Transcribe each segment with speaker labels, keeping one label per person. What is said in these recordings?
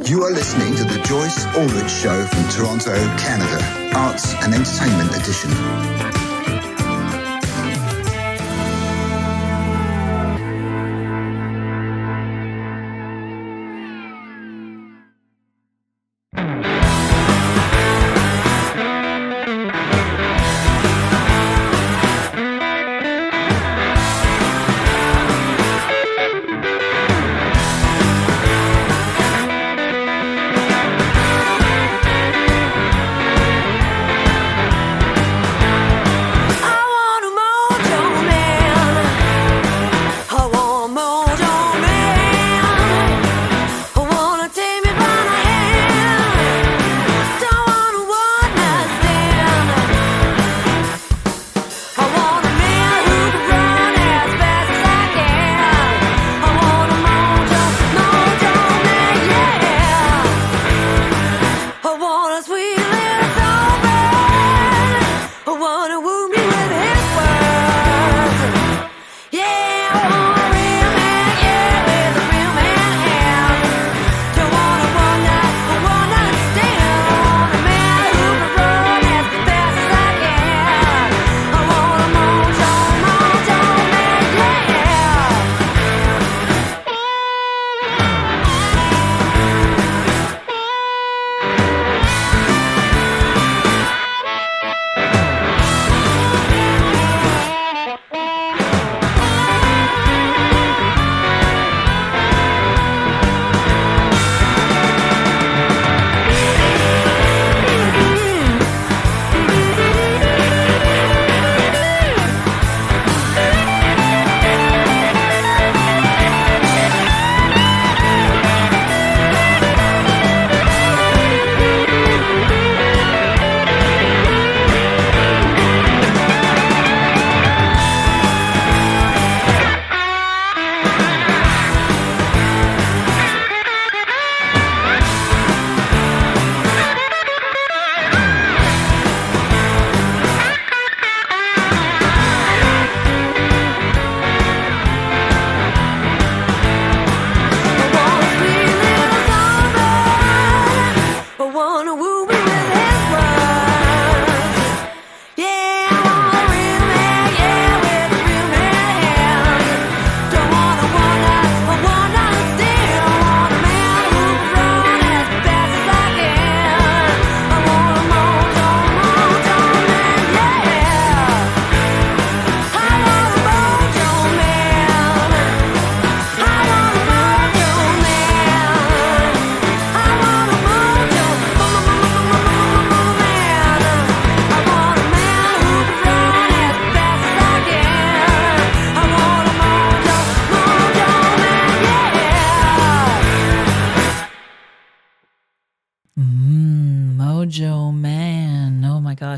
Speaker 1: You are listening to the Joyce Ulrich Show from Toronto, Canada, Arts and Entertainment Edition.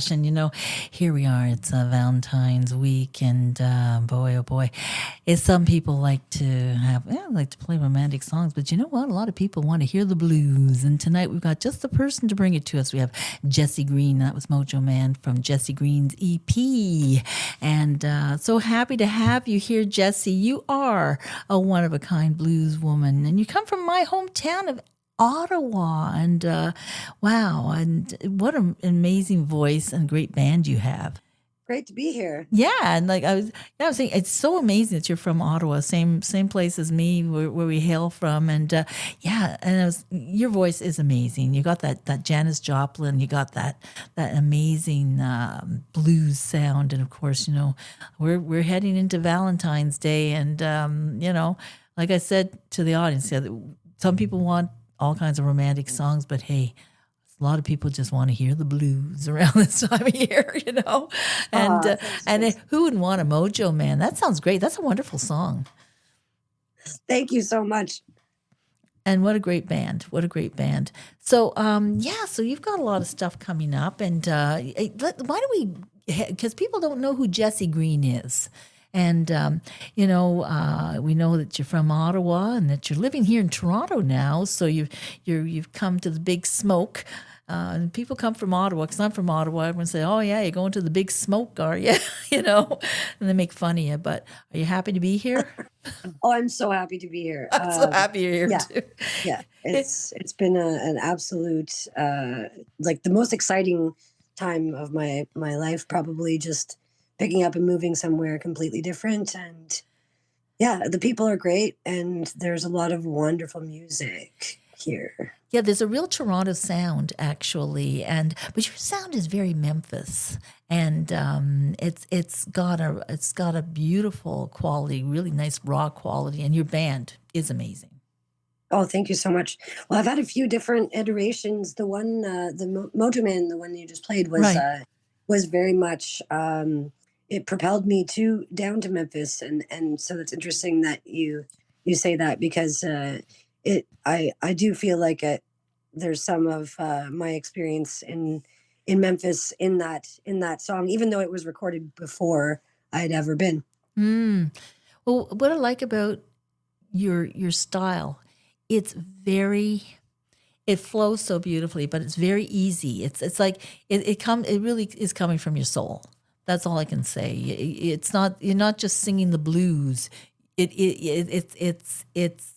Speaker 2: And here we are. It's Valentine's week, and boy, oh boy, some people like to play romantic songs. But you know what? A lot of people want to hear the blues. And tonight we've got just the person to bring it to us. We have Jesse Greene. That was Mojo Man from Jesse Greene's EP, and so happy to have you here, Jesse. You are a one-of-a-kind blues woman, and you come from my hometown of Ottawa, and wow, and what an amazing voice and great band you have.
Speaker 3: Great to be here.
Speaker 2: Yeah, and I was saying, it's so amazing that you're from Ottawa, same place as me, where we hail from, and your voice is amazing. You got that Janis Joplin, you got that amazing blues sound, and of course, we're heading into Valentine's Day, and like I said to the audience, some people want all kinds of romantic songs, but hey, a lot of people just want to hear the blues around this time of year, And who wouldn't want a Mojo Man? That sounds great. That's a wonderful song.
Speaker 3: Thank you so much.
Speaker 2: And what a great band. What a great band. So, so you've got a lot of stuff coming up. And why don't we, because people don't know who Jesse Greene is. And, we know that you're from Ottawa and that you're living here in Toronto now. So you've come to the big smoke. And people come from Ottawa, because I'm from Ottawa. Everyone say, "Oh yeah, you're going to the big smoke, are you?" And they make fun of you. But are you happy to be here?
Speaker 3: Oh, I'm so happy to be here.
Speaker 2: I'm so happy you're here
Speaker 3: Yeah,
Speaker 2: too.
Speaker 3: yeah. It's been an absolute like the most exciting time of my life. Probably just picking up and moving somewhere completely different, and yeah, the people are great, and there's a lot of wonderful music here.
Speaker 2: Yeah, there's a real Toronto sound actually, but your sound is very Memphis, and it's got a beautiful quality, really nice raw quality, and your band is amazing.
Speaker 3: Oh, thank you so much. Well, I've had a few different iterations. The one, Motorman, the one you just played,
Speaker 2: Right.
Speaker 3: Was very much. It propelled me down to Memphis, and so it's interesting that you say that, because I do feel like there's some of my experience in Memphis in that song, even though it was recorded before I'd ever been.
Speaker 2: Mm. Well, what I like about your style, it's it flows so beautifully, but it's very easy. It's like it really is coming from your soul. That's all I can say. It's not, you're not just singing the blues. It's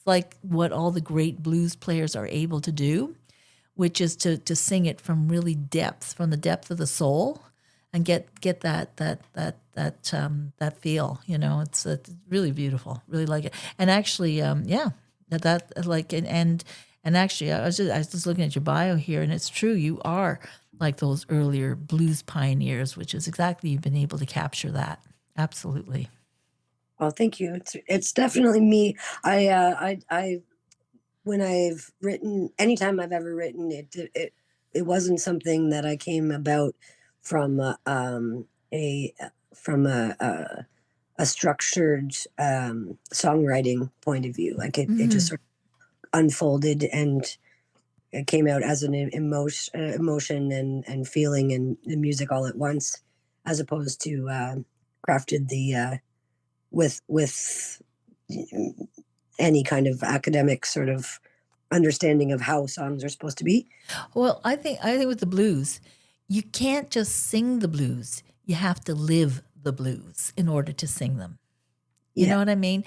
Speaker 2: like what all the great blues players are able to do, which is to sing it from really from the depth of the soul, and get that feel. It's really beautiful. Really like it. And actually, yeah, that like and actually, I was just looking at your bio here, and it's true. You are like those earlier blues pioneers, which is exactly, you've been able to capture that. Absolutely.
Speaker 3: Oh, thank you. It's definitely me. I when I've written, anytime I've ever written, it wasn't something that I came about from a from a structured songwriting point of view. Like it just sort of unfolded, and it came out as an emotion and feeling and music all at once, as opposed to crafted with any kind of academic sort of understanding of how songs are supposed to be.
Speaker 2: Well, I think with the blues, you can't just sing the blues. You have to live the blues in order to sing them. You know what I mean?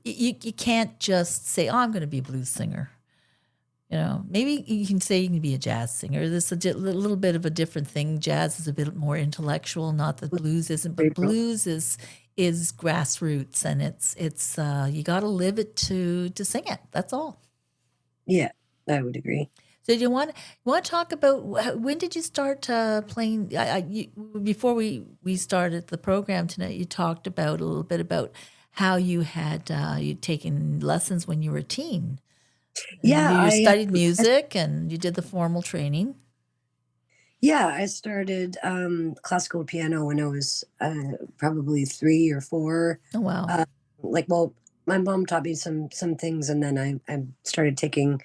Speaker 2: You can't just say, "Oh, I'm going to be a blues singer." Maybe you can say you can be a jazz singer. This is a little bit of a different thing. Jazz is a bit more intellectual. Not that blues isn't, but blues is grassroots, and it's you got to live it to sing it. That's all.
Speaker 3: Yeah, I would agree.
Speaker 2: So do you want to talk about when did you start playing? Before we started the program tonight, you talked about a little bit about how you had you'd taken lessons when you were a teen.
Speaker 3: Yeah,
Speaker 2: You studied music and you did the formal training.
Speaker 3: Yeah, I started classical piano when I was probably 3 or 4.
Speaker 2: Oh wow!
Speaker 3: Well, my mom taught me some things, and then I started taking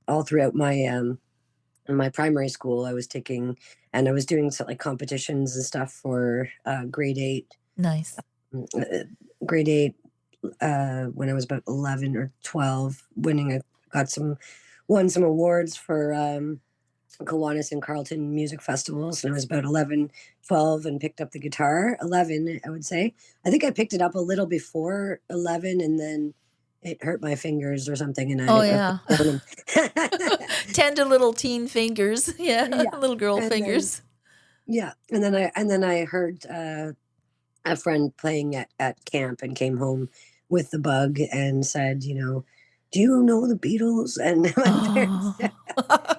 Speaker 3: all throughout my in my primary school. I was taking, and I was doing like competitions and stuff for grade 8.
Speaker 2: Nice.
Speaker 3: Grade 8 when I was about 11 or 12, winning. I won some awards for Kiwanis and Carleton music festivals, and I was about 11, 12, and picked up the guitar. 11, I would say. I think I picked it up a little before 11, and then it hurt my fingers or something, and
Speaker 2: Yeah. Tender little teen fingers. Yeah. Little girl fingers.
Speaker 3: And then I heard a friend playing at camp, and came home with the bug and said, "Do you know the Beatles?" And my parents,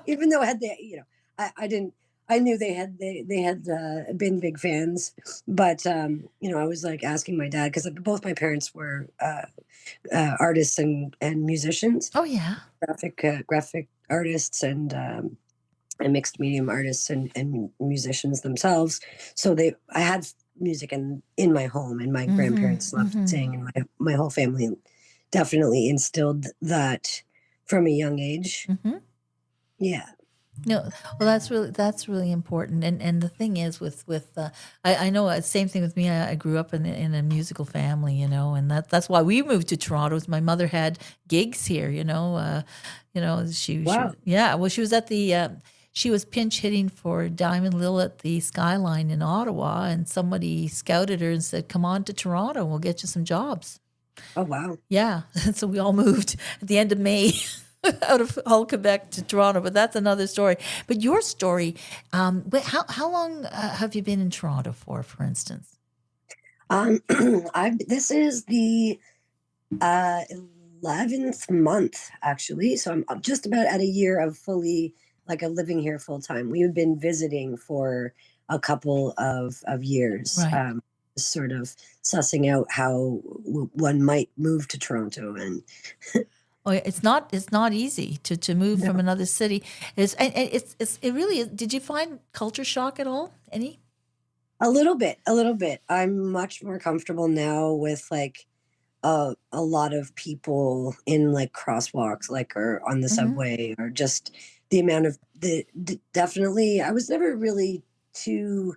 Speaker 3: even though I didn't. I knew they had been big fans, but I was like asking my dad, because both my parents were artists and musicians.
Speaker 2: Oh yeah.
Speaker 3: Graphic artists and mixed medium artists and musicians themselves. So I had music in my home, and my grandparents loved to sing, and my whole family definitely instilled that from a young age. Yeah.
Speaker 2: No, well, that's really important, and the thing is with I know the same thing with me. I grew up in a musical family, and that's why we moved to Toronto. My mother had gigs here,
Speaker 3: Wow.
Speaker 2: Well, she was at the she was pinch hitting for Diamond Lil at the Skyline in Ottawa, and somebody scouted her and said, "Come on to Toronto, and we'll get you some jobs."
Speaker 3: Oh, wow.
Speaker 2: Yeah, so we all moved at the end of May out of Hull, Quebec to Toronto, but that's another story. But your story, but how long have you been in Toronto for instance?
Speaker 3: This is the 11th month, actually. So I'm just about at a year of fully living here full time. We've been visiting for a couple of years,
Speaker 2: Right.
Speaker 3: sort of sussing out how one might move to Toronto. And
Speaker 2: Oh, yeah, it's not easy to move from
Speaker 3: no,
Speaker 2: another city. It really is. Did you find culture shock at all? Any?
Speaker 3: a little bit, a little bit. I'm much more comfortable now with a lot of people in crosswalks, or on the
Speaker 2: Hmm.
Speaker 3: subway, or just the amount of definitely. I was never really too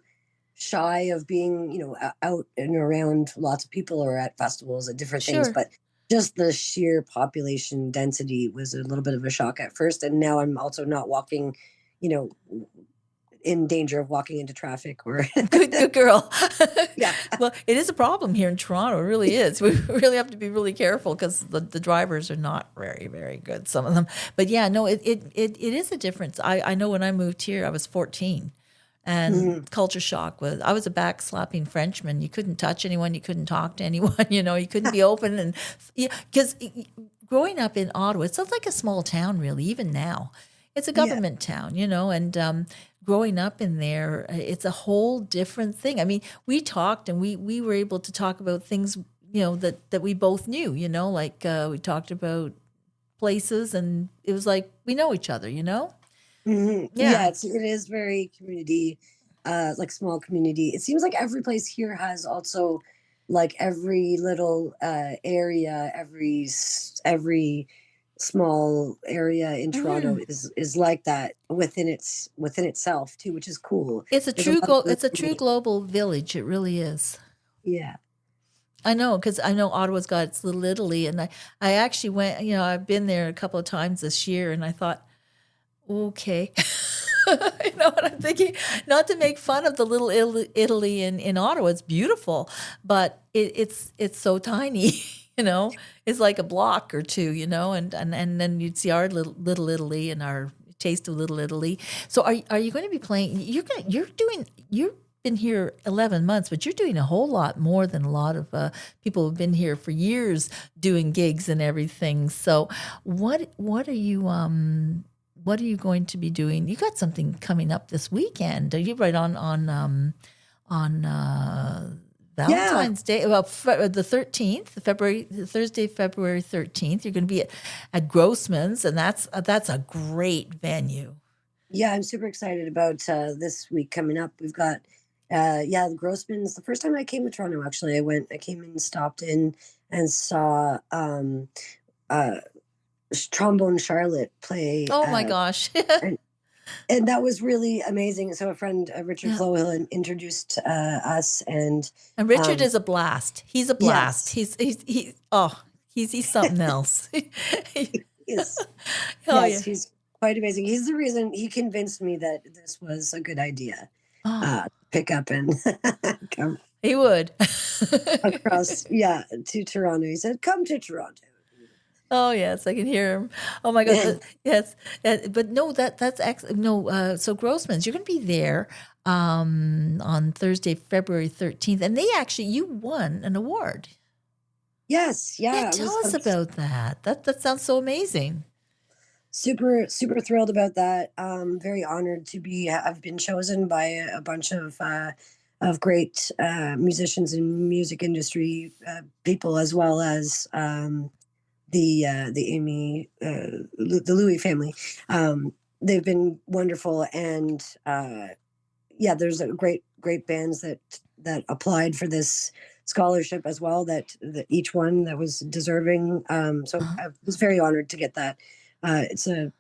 Speaker 3: shy of being, out and around lots of people or at festivals and different things,
Speaker 2: Sure.
Speaker 3: but just the sheer population density was a little bit of a shock at first. And now I'm also not walking, you know, in danger of walking into traffic or
Speaker 2: Good girl.
Speaker 3: yeah.
Speaker 2: Well, it is a problem here in Toronto. It really is. We really have to be really careful because the drivers are not very, very good, some of them. But yeah, no, it is a difference. I know when I moved here, I was 14. And
Speaker 3: Mhm.
Speaker 2: culture shock was, I was a backslapping Frenchman. You couldn't touch anyone. You couldn't talk to anyone. You couldn't be open. And yeah, because growing up in Ottawa, it's like a small town, really, even now. It's a
Speaker 3: Yeah.
Speaker 2: government town, and growing up in there, it's a whole different thing. I mean, we talked and we were able to talk about things, that we both knew, we talked about places and it was like we know each other.
Speaker 3: Yeah,
Speaker 2: Yeah,
Speaker 3: it is very community, small community. It seems like every place here has also every little area, every small area in Toronto
Speaker 2: hmm.
Speaker 3: is like that within itself too, which is cool.
Speaker 2: It's a
Speaker 3: There's a
Speaker 2: true
Speaker 3: lot of
Speaker 2: it's a true
Speaker 3: really,
Speaker 2: global village. It really is.
Speaker 3: yeah.
Speaker 2: I know because I know Ottawa's got its little Italy, and I actually went. I've been there a couple of times this year, and I thought, okay. You know what I'm thinking? Not to make fun of the little Italy in Ottawa. It's beautiful, but it's so tiny. It's like a block or two. And then you'd see our little Italy and our taste of Little Italy. So are you going to be playing? You've been here 11 months, but you're doing a whole lot more than a lot of people who've been here for years doing gigs and everything. So what are you going to be doing? You got something coming up this weekend. Are you right on
Speaker 3: Yeah.
Speaker 2: Valentine's Day? Well, the 13th, Thursday, February 13th. You're going to be at Grossmans, and that's a great venue.
Speaker 3: Yeah, I'm super excited about this week coming up. We've got the Grossmans. The first time I came to Toronto, actually, I came and stopped in and saw uh Trombone Charlotte play,
Speaker 2: Oh my gosh.
Speaker 3: and that was really amazing. So a friend, Richard
Speaker 2: Yeah.
Speaker 3: Clohill, introduced us, and
Speaker 2: And Richard
Speaker 3: um
Speaker 2: is a blast. He's a blast.
Speaker 3: yes,
Speaker 2: He's something else.
Speaker 3: yes,
Speaker 2: Oh
Speaker 3: yes,
Speaker 2: yeah.
Speaker 3: he's quite amazing. He's the reason he convinced me that this was a good idea.
Speaker 2: Oh,
Speaker 3: Pick up and come
Speaker 2: he would.
Speaker 3: across, to Toronto. He said, "Come to Toronto."
Speaker 2: Oh yes, I can hear him. Oh my God, yes, but no, that's no. So Grossman's, you're going to be there on Thursday, February 13th, and you won an award.
Speaker 3: Yes,
Speaker 2: Yeah,
Speaker 3: yeah,
Speaker 2: tell us about that. That sounds so amazing.
Speaker 3: super super thrilled about that. Very honored to be. I've been chosen by a bunch of great musicians and music industry people, as well as the Amy the Louie family. They've been wonderful, and there's a great bands that applied for this scholarship as well. That each one that was deserving. So
Speaker 2: Uh-huh.
Speaker 3: I was very honored to get that. It's a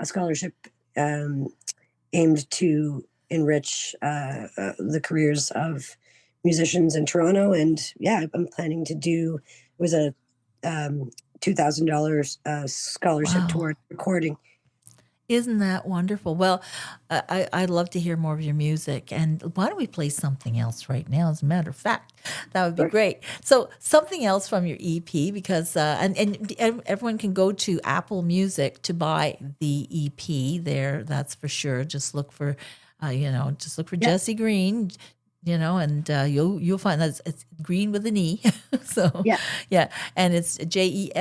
Speaker 3: scholarship aimed to enrich the careers of musicians in Toronto, and I'm planning to do. It was a $2,000 scholarship
Speaker 2: Wow.
Speaker 3: toward recording.
Speaker 2: Isn't that wonderful? Well, I'd love to hear more of your music. And why don't we play something else right now? As a matter of fact, that would be great. So something else from your EP, because and everyone can go to Apple Music to buy the EP there. That's for sure. Just look for, just look for
Speaker 3: Yeah.
Speaker 2: Jesse Greene. And you'll find that it's Greene with an E. So
Speaker 3: Yeah.
Speaker 2: and it's Jesse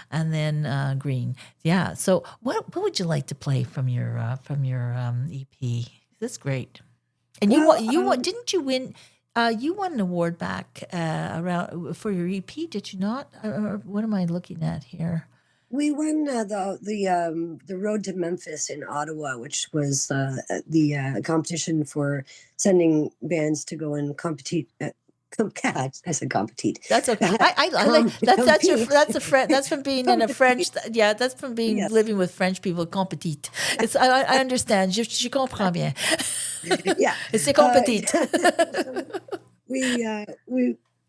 Speaker 2: and then Greene. Yeah. So what would you like to play from your EP? That's great. And didn't you win? You won an award back around for your EP, did you not? Or what am I looking at here?
Speaker 3: We won the Road to Memphis in Ottawa, which was the competition for sending bands to go and compete. I said compete.
Speaker 2: That's okay. I like that's from being in a French. Yeah, that's from being
Speaker 3: Yes.
Speaker 2: living with French people. Competite. It's I understand. Je comprends bien.
Speaker 3: Yeah.
Speaker 2: C'est competite.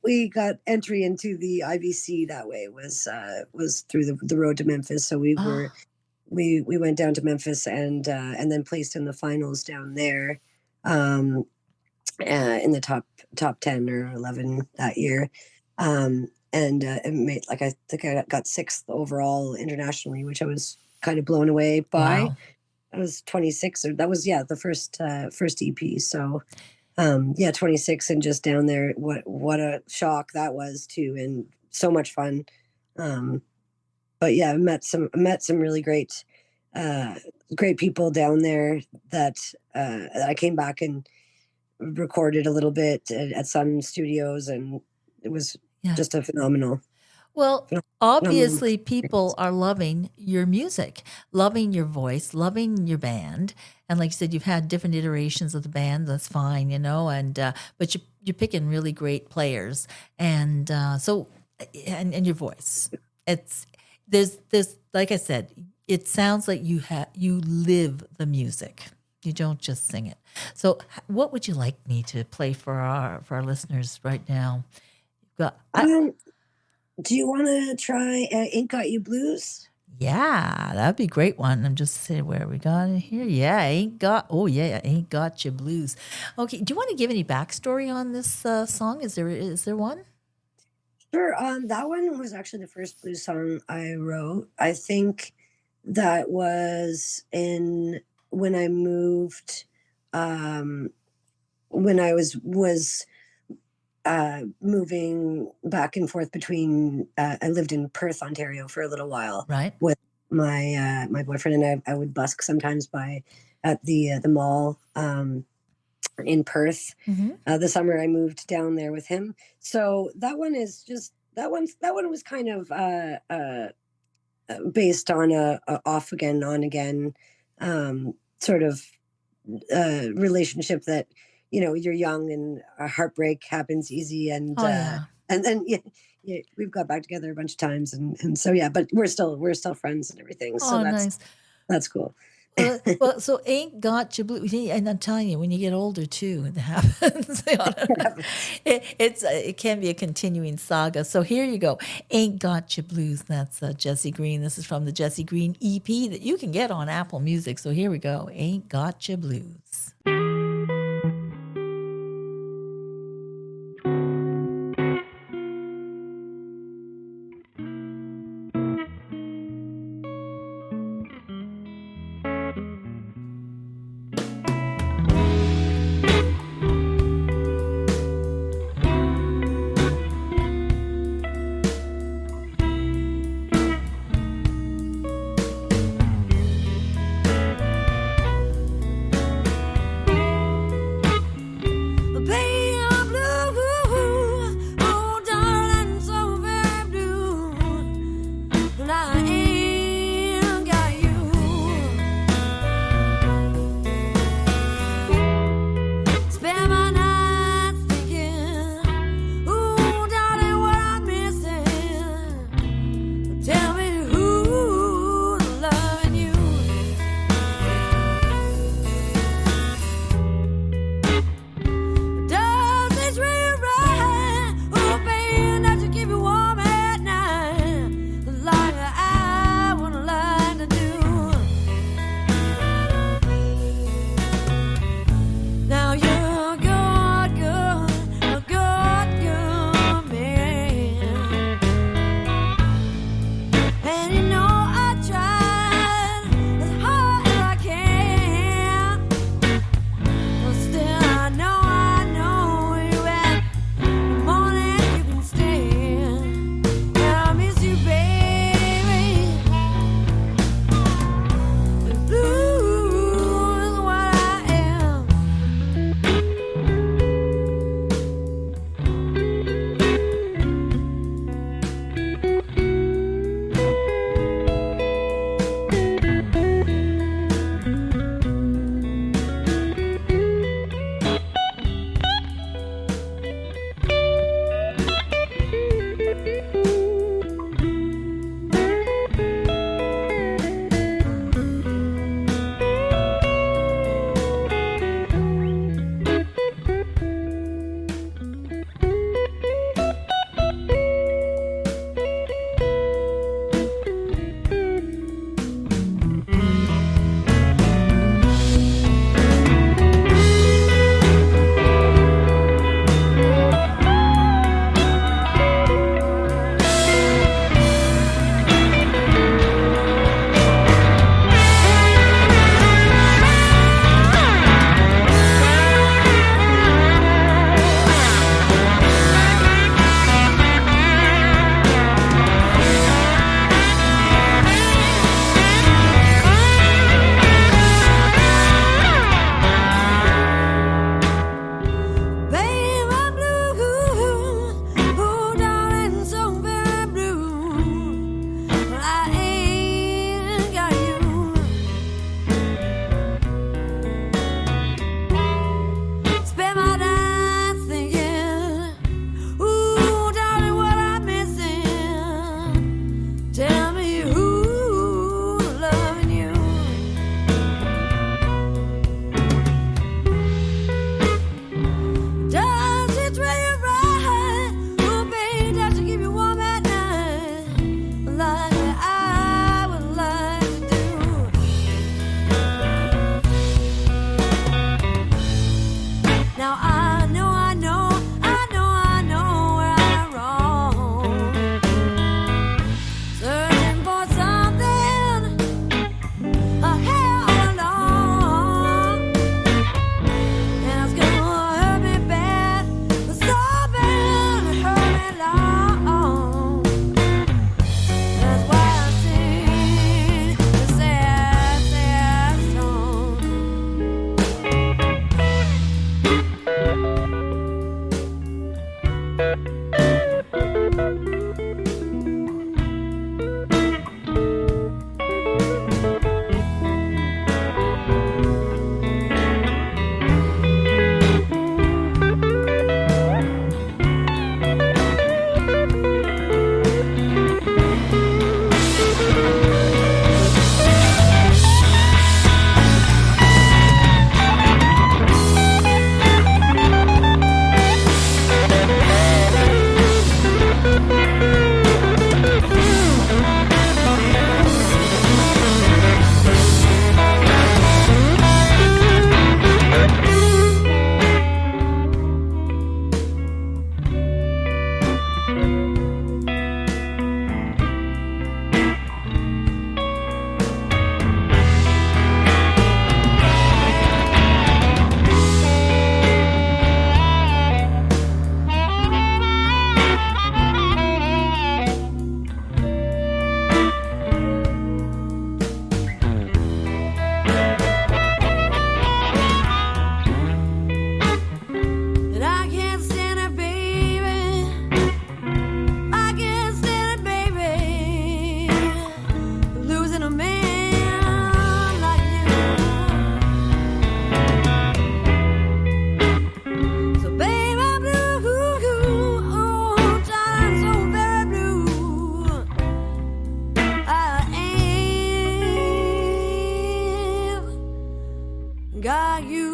Speaker 3: We got entry into the IBC that way. Was through the Road to Memphis. So we went down to Memphis and then placed in the finals down there, in the top 10 or 11 that year, and it made, like, I think I got 6th overall internationally, which I was kind of blown away by.
Speaker 2: Wow.
Speaker 3: I was 26, or that was the first EP. So 26 and just down there. What a shock that was too, and so much fun. But yeah, I met some really great people down there that I came back and recorded a little bit at Sun Studios, and it was just a phenomenal.
Speaker 2: Well, obviously, people are loving your music, loving your voice, loving your band, and like you said, you've had different iterations of the band. That's fine, and but you're picking really great players, and so and your voice. There's like I said, it sounds like you live the music. You don't just sing it. So, what would you like me to play for our listeners right now?
Speaker 3: Do you want to try Ain't Got You Blues?
Speaker 2: Yeah, that'd be a great one. I'm just saying where we got it here. Yeah, Ain't Got You Blues. Okay, do you want to give any backstory on this song? Is there one?
Speaker 3: Sure. That one was actually the first blues song I wrote. I think that was when I moved, when I was moving back and forth between. I lived in Perth, Ontario, for a little while,
Speaker 2: Right.
Speaker 3: with my boyfriend, and I would busk sometimes at the mall in Perth.
Speaker 2: Mm-hmm.
Speaker 3: The summer I moved down there with him. So that one is just that one was kind of based on a off again, on again sort of relationship that, you're young and a heartbreak happens easy, and and then we've got back together a bunch of times, and so but we're still friends and everything. So
Speaker 2: Nice.
Speaker 3: That's cool.
Speaker 2: Well, so Ain't Got You Blues. And I'm telling you, when you get older too, it happens. It can be a continuing saga. So here you go, Ain't Got You Blues. That's Jesse Greene. This is from the Jesse Greene EP that you can get on Apple Music. So here we go, Ain't Got You Blues.
Speaker 4: got you,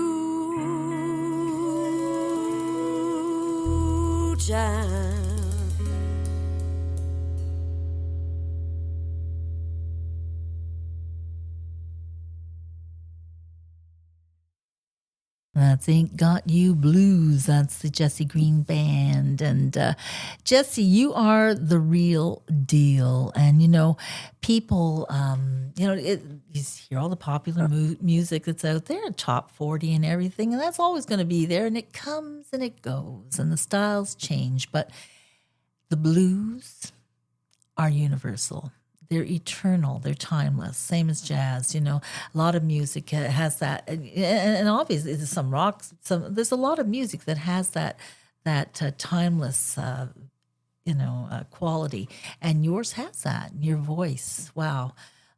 Speaker 4: child.
Speaker 2: That's Ain't Got You Blues. That's the Jesse Greene Band. And Jesse, you are the real deal. And, you know, people, you hear all the popular music that's out there, top 40 and everything, and that's always going to be there. And it comes and it goes, and the styles change. But the blues are universal. They're eternal. They're timeless. Same as jazz. You know, a lot of music has that, and obviously there's some rock. There's a lot of music that has that timeless, quality. And yours has that. Your voice. Wow.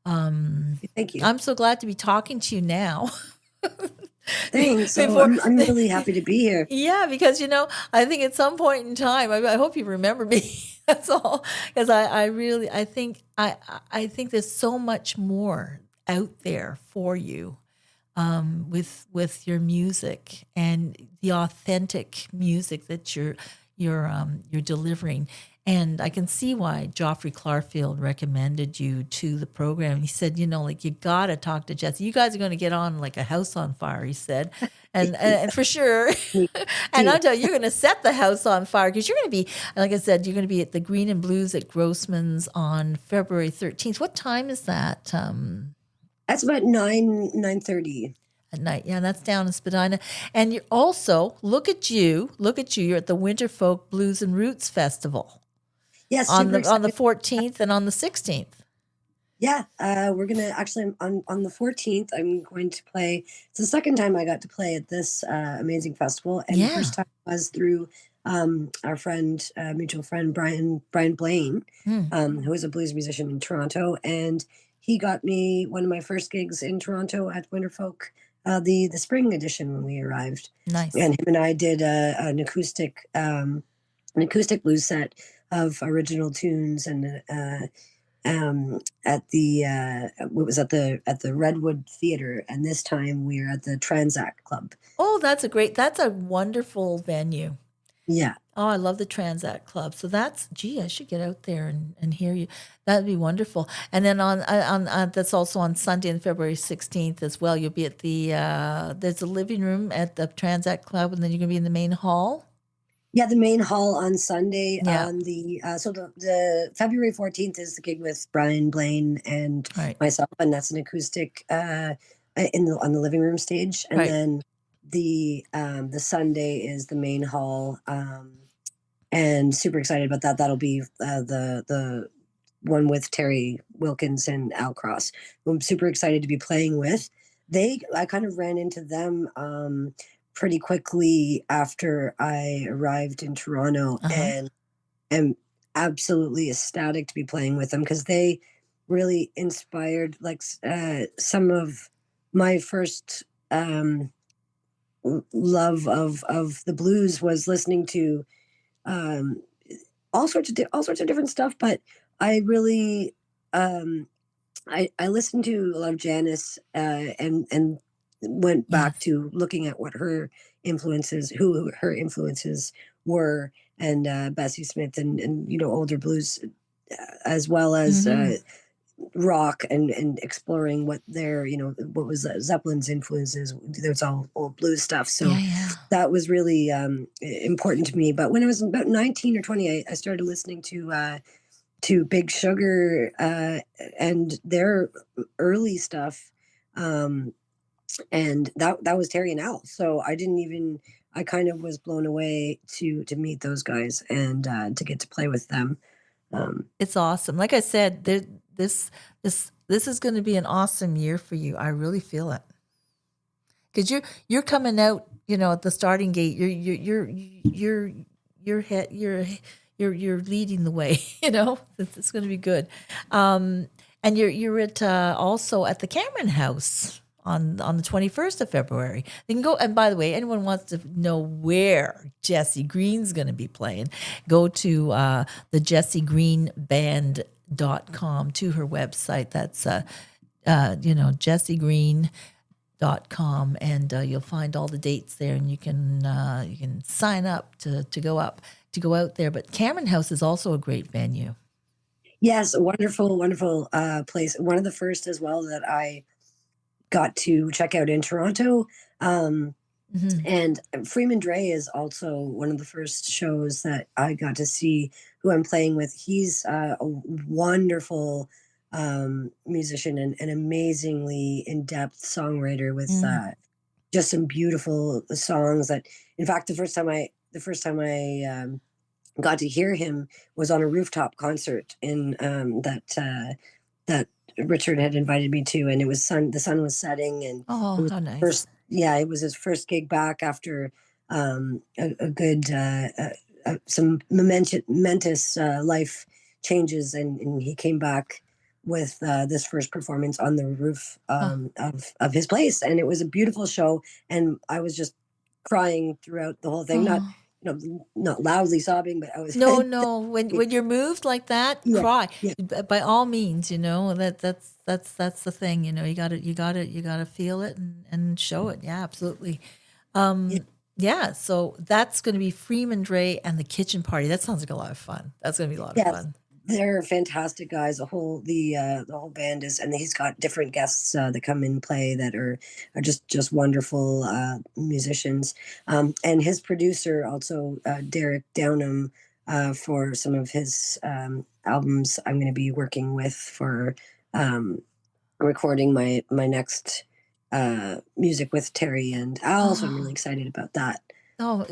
Speaker 3: Thank you.
Speaker 2: I'm so glad to be talking to you now.
Speaker 3: Thanks. I'm really happy to be here.
Speaker 2: Yeah, because, you know, I think at some point in time, I hope you remember me. That's all. Because I think there's so much more out there for you with your music and the authentic music that you're delivering. And I can see why Joffrey Clarfield recommended you to the program. He said, you know, like, you got to talk to Jesse. You guys are going to get on like a house on fire, he said. And for sure. And I'll tell you, you're going to set the house on fire because you're going to be, like I said, you're going to be at the Greene and Bleus at Grossmans on February 13th. What time is that?
Speaker 3: That's about 9:30.
Speaker 2: At night. Yeah, that's down in Spadina. And you're also, look at you, you're at the Winter Folk Blues and Roots Festival.
Speaker 3: Yes,
Speaker 2: on the 14th and on the 16th.
Speaker 3: Yeah, we're gonna actually on the 14th. I'm going to play. It's the second time I got to play at this amazing festival, and the first time was through our friend, mutual friend Brian Blaine, who is a blues musician in Toronto, and he got me one of my first gigs in Toronto at Winter Folk, the spring edition when we arrived.
Speaker 2: Nice.
Speaker 3: And him and I did an acoustic blues set of original tunes, and at the Redwood Theater, and this time we're at the Transact Club.
Speaker 2: Oh, that's a wonderful venue.
Speaker 3: Yeah.
Speaker 2: Oh, I love the Transact Club. So I should get out there and hear you. That'd be wonderful. And then on that's also on Sunday, on February 16th as well. You'll be at there's a living room at the Transact Club, and then you're gonna be in the main hall.
Speaker 3: Yeah, the main hall on Sunday.
Speaker 2: Yeah.
Speaker 3: On the the February 14th is the gig with Brian Blaine and myself, and that's an acoustic on the living room stage. And then the Sunday is the main hall, and super excited about that. That'll be the one with Terry Wilkins and Al Cross, who I'm super excited to be playing with. I kind of ran into them pretty quickly after I arrived in Toronto, and am absolutely ecstatic to be playing with them because they really inspired some of my first love of the blues was listening to all sorts of different stuff, but I really I listened to a lot of Janis and went back to looking at what who her influences were, and Bessie Smith and older blues, as well as rock, and exploring what what was Zeppelin's influences. There's all old blues stuff, so that was really important to me. But when I was about 19 or 20, I started listening to Big Sugar and their early stuff. And that was Terry and Al. So I kind of was blown away to meet those guys and to get to play with them.
Speaker 2: It's awesome. Like I said, this is going to be an awesome year for you. I really feel it. Because you're coming out, at the starting gate. You're leading the way. It's going to be good. And you're at also at the Cameron House on the 21st of February. They can go, and by the way, anyone wants to know where Jesse Greene's going to be playing, go to the JessieGreeneBand.com, to her website. That's Jessie Greene com, and you'll find all the dates there, and you can sign up to go out there. But Cameron House is also a great venue.
Speaker 3: Yes, a wonderful, wonderful place. One of the first as well that I got to check out in Toronto. And Freeman Dre is also one of the first shows that I got to see, who I'm playing with. He's a wonderful musician and an amazingly in-depth songwriter with just some beautiful songs that, in fact, the first time I got to hear him was on a rooftop concert in that Richard had invited me to, and it was the sun was setting, and
Speaker 2: oh,
Speaker 3: it was
Speaker 2: how nice.
Speaker 3: it was his first gig back after a good some momentous life changes, and he came back with this first performance on the roof of his place, and it was a beautiful show, and I was just crying throughout the whole thing. Not loudly sobbing, but I was
Speaker 2: no. When you're moved like that, cry.
Speaker 3: Yeah.
Speaker 2: By all means, that's the thing. You gotta feel it and show it. Yeah, absolutely. Yeah. So that's going to be Freeman Dre and the Kitchen Party. That sounds like a lot of fun. That's going to be a lot of fun.
Speaker 3: They're fantastic guys. The whole band is, and he's got different guests that come in and play that are just wonderful musicians. And his producer also, Derek Downham, for some of his albums, I'm going to be working with for recording my next music with Terry and Al. So I'm really excited about that.
Speaker 2: Oh,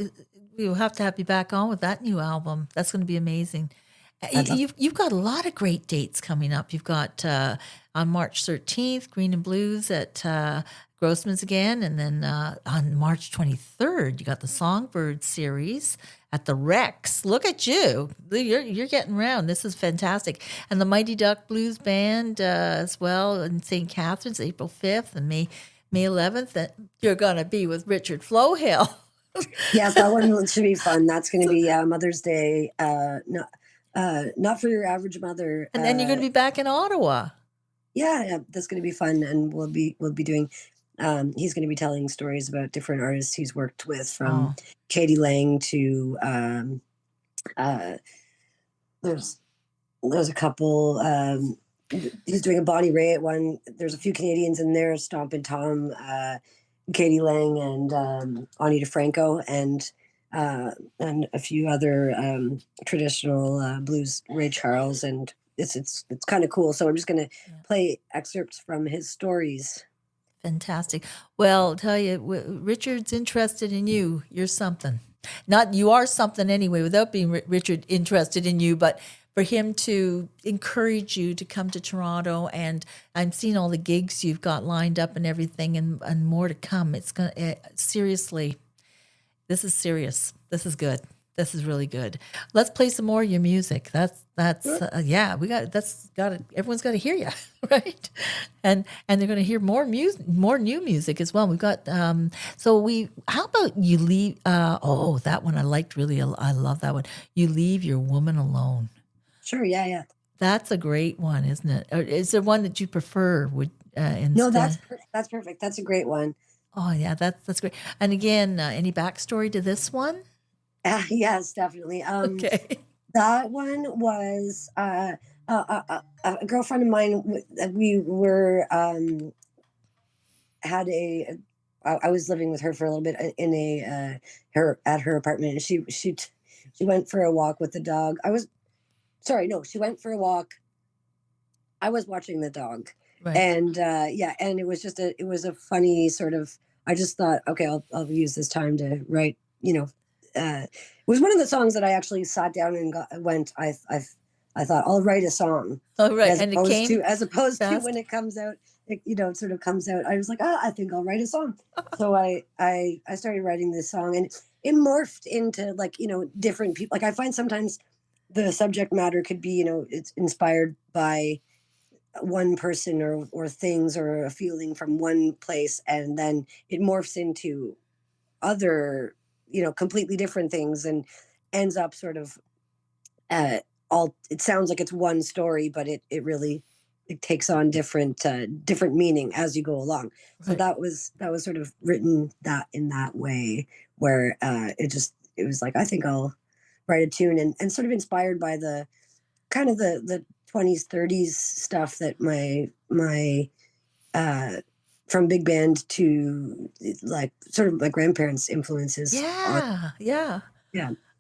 Speaker 2: we'll have to have you back on with that new album. That's going to be amazing. You've got a lot of great dates coming up. You've got on March 13th, Greene and Bleus at Grossmans again, and then on March 23rd, you got the Songbird series at the Rex. Look at you! You're getting around. This is fantastic. And the Mighty Duck Blues Band as well in St. Catharines, April 5th and May 11th. And you're gonna be with Richard Flowhill.
Speaker 3: Yes, that one should be fun. That's going to be Mother's Day. Not for your average mother.
Speaker 2: And then you're going to be back in Ottawa.
Speaker 3: Yeah, that's going to be fun, and we'll be doing. He's going to be telling stories about different artists he's worked with, from Katie Lang to there's a couple. He's doing a Bonnie Raitt one. There's a few Canadians in there: Stompin' Tom, Katie Lang, and Ani DeFranco, and a few other traditional blues, Ray Charles, and it's kind of cool. So I'm just going to play excerpts from his stories.
Speaker 2: Fantastic. Well, I'll tell you, Richard's interested in you. You're something. Not you are something anyway, without being Richard interested in you, but for him to encourage you to come to Toronto, and I'm seeing all the gigs you've got lined up and everything, and more to come. It's gonna seriously. This is serious. This is good. This is really good. Let's play some more of your music. Everyone's got to hear you, right? And they're going to hear more new music as well. We've got how about You Leave? That one I liked really. I love that one. You Leave Your Woman Alone.
Speaker 3: Sure. Yeah.
Speaker 2: That's a great one, isn't it? Or is there one that you prefer?
Speaker 3: No, that's perfect. That's a great one.
Speaker 2: Oh yeah, that's great. And again, any backstory to this one?
Speaker 3: Yes, definitely.
Speaker 2: Okay.
Speaker 3: That one was a girlfriend of mine. We were I was living with her for a little bit in at her apartment, and she went for a walk with the dog. She went for a walk. I was watching the dog. Right. And and it was it was a funny sort of. I just thought, okay, I'll use this time to write. It was one of the songs that I actually sat down and I thought I'll write a song.
Speaker 2: Oh, right.
Speaker 3: As opposed to when it comes out, it sort of comes out. I was like, I think I'll write a song. So I started writing this song, and it morphed into different people. Like, I find sometimes the subject matter could be, it's inspired by one person or things or a feeling from one place, and then it morphs into other, completely different things, and ends up sort of it sounds like it's one story, but it really it takes on different meaning as you go along. So that was sort of written that in that way, where it was like, I think I'll write a tune, and sort of inspired by the kind of the 20s 30s stuff that my from big band to like sort of my grandparents' influences.
Speaker 2: Yeah.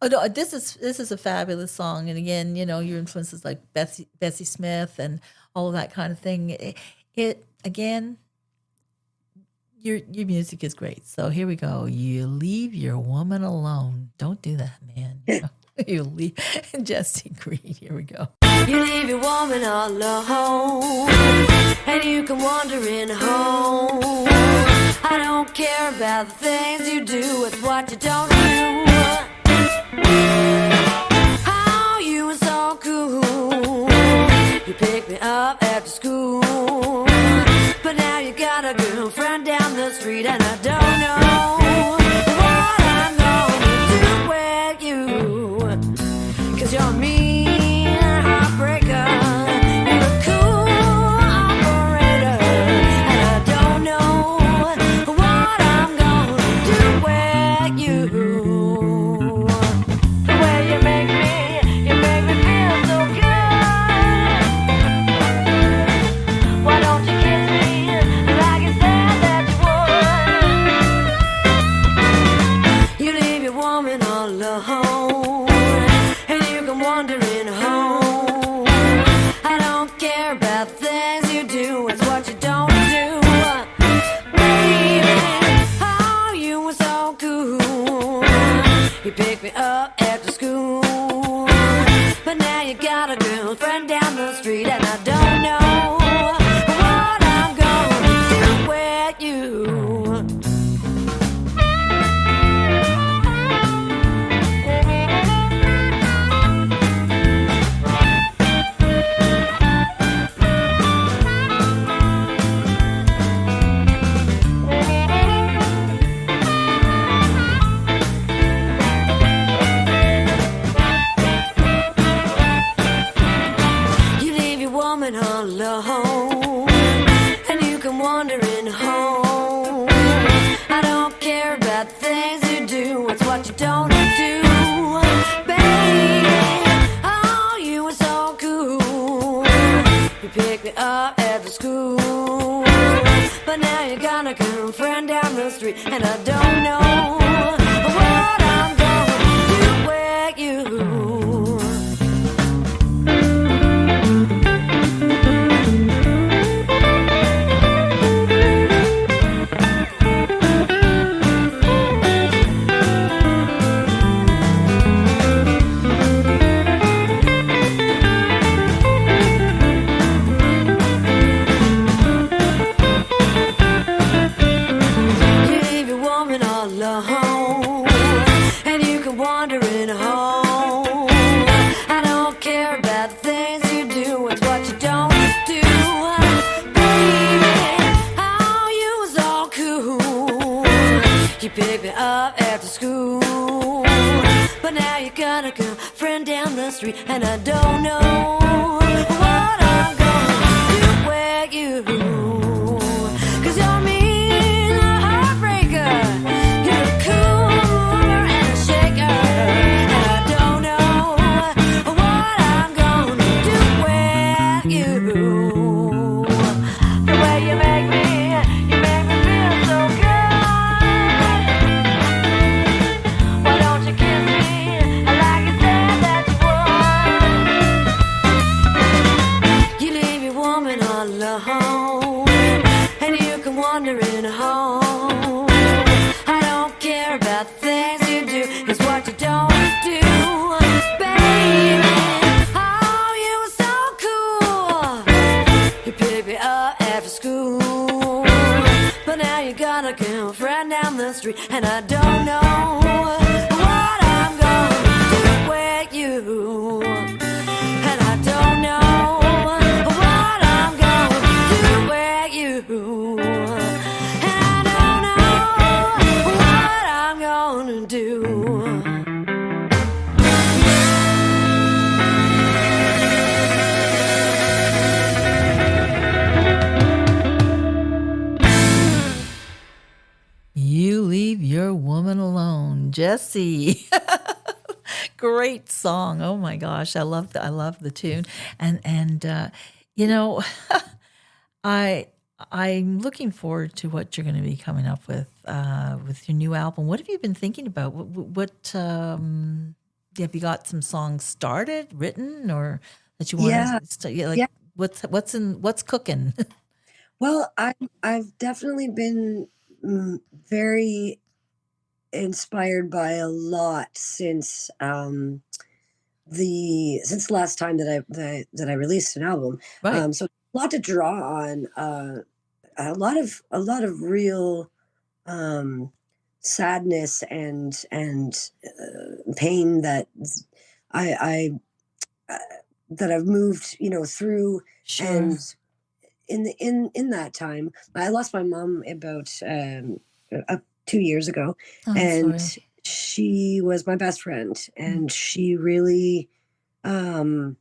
Speaker 2: Oh no, this is a fabulous song, and again, your influences like Bessie Smith and all of that kind of thing. It again, your music is great. So here we go. You leave your woman alone. Don't do that, man. You leave Jesse Greene. Here we go.
Speaker 4: You leave your woman all alone, and you come wandering home. I don't care about the things you do with what you don't do. How you were so cool. You picked me up after school, but now you got a girlfriend down the street, and I don't know what I'm gonna do with you, 'cause you're mean heartbreaker. You're a cool operator, and I don't know what I'm gonna do with you. The way you make me feel so good. Why don't you kiss me like you said that you would? You leave your woman all alone, and you come wandering home. I don't care about things you do, it's what you don't do. Baby, oh, you were so cool. You picked me up after school, but now you got a girlfriend down the street, and I don't know what I'm gonna do with you. You leave your woman all alone, and you come wandering home. I don't care about the things you do, it's what you don't do. Baby, oh, you were so cool. You picked me up after school, but now you got a girlfriend down the street, and I don't know what I'm gonna do with you. You leave your woman all alone, and you come wandering home. I don't care about the things you do, it's what you don't do. Baby, oh, you were so cool. You picked me up after school, but now you got a girlfriend down the street, and I don't know what I'm gonna do with you, 'cause you're mean heartbreaker. You're a cooler and a shaker, and I don't know what I'm gonna do with you. The way you make me feel so good. Why don't you kiss me like you said that you would? You leave your woman all alone, and you come wandering home. I don't care about the things you do, it's what you don't do. Baby, oh, you were so cool. You picked me up after school, but now you got a girlfriend down the street, and I don't know what I'm gonna do with you, and I don't know what I'm gonna do with you, and I don't know what I'm gonna do.
Speaker 2: Coming Alone, Jessie. Great song. Oh my gosh, I love the tune, and you know, I'm looking forward to what you're going to be coming up with your new album. What have you been thinking about? What have you got some songs started, written, or that you want
Speaker 3: Yeah,
Speaker 2: to? Yeah, like
Speaker 3: yeah.
Speaker 2: what's cooking?
Speaker 3: Well, I've definitely been very inspired by a lot since the last time that I released an album.
Speaker 2: Right.
Speaker 3: So a lot to draw on. A lot of real um, sadness and pain I uh, that I've moved, through.
Speaker 2: Sure.
Speaker 3: And in that time, I lost my mom about 2 years ago,
Speaker 2: Oh, I'm
Speaker 3: and
Speaker 2: sorry.
Speaker 3: she was my best friend,
Speaker 2: Mm.
Speaker 3: and um,